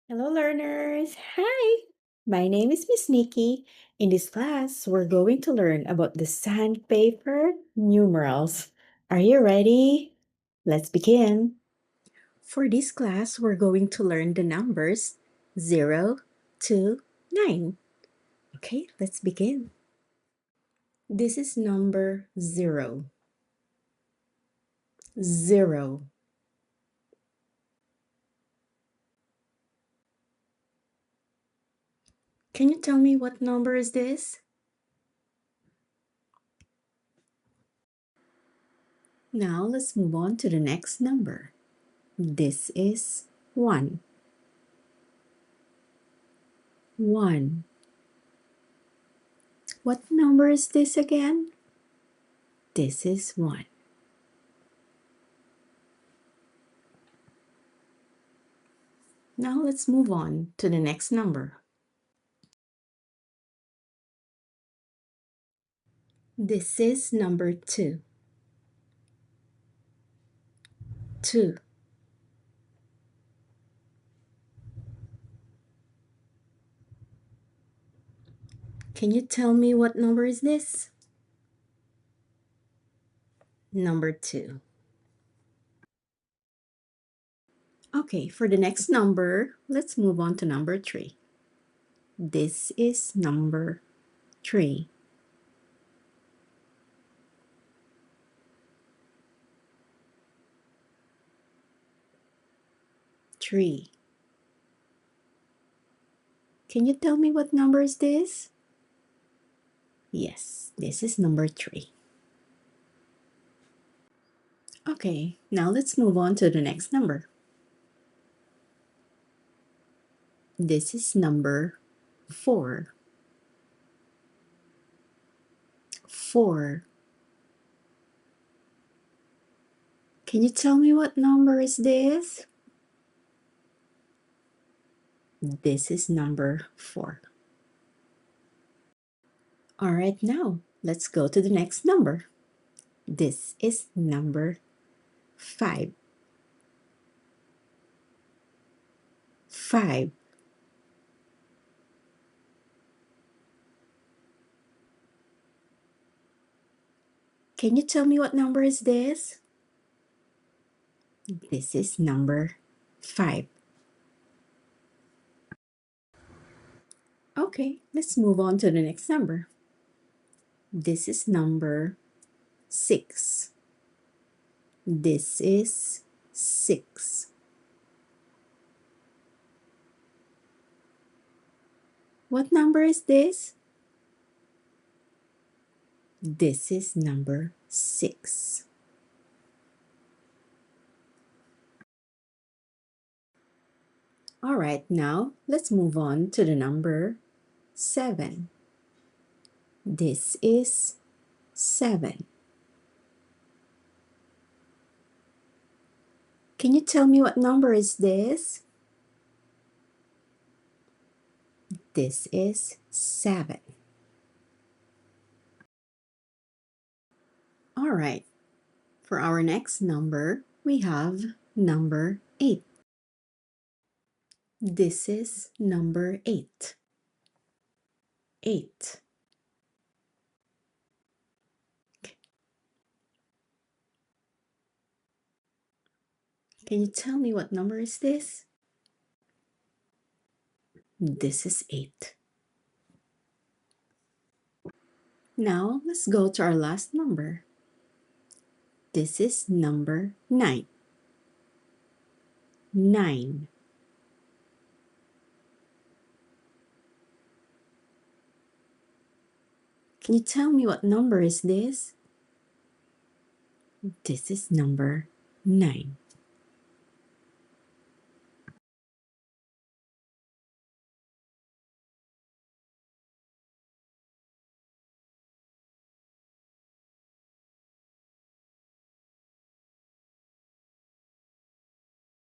Hello, learners. Hi, my name is Miss Nikki. In this class, we're going to learn about the sandpaper numerals. Are you ready? Let's begin. For this class, we're going to learn the numbers 0 to 9. Okay, let's begin. This is number 0. 0. Can you tell me what number is this? Now let's move on to the next number. This is 1. 1. What number is this again? This is 1. Now let's move on to the next number. This is number 2. 2. Can you tell me what number is this? Number 2. Okay, for the next number, let's move on to number 3. This is number 3. 3. Can you tell me what number is this? Yes, this is number 3. Okay, now let's move on to the next number. This is number 4. 4. Can you tell me what number is this? This is number 4. All right, now let's go to the next number. This is number 5. 5. Can you tell me what number is this? This is number 5. Okay, let's move on to the next number. This is number 6. This is 6. What number is this? This is number 6. All right, now let's move on to the number 7. This is 7. Can you tell me what number is this? This is 7. All right, for our next number, we have number 8. This is number 8. 8. Can you tell me what number is this? This is 8. Now, let's go to our last number. This is number 9. 9. Can you tell me what number is this? This is number 9.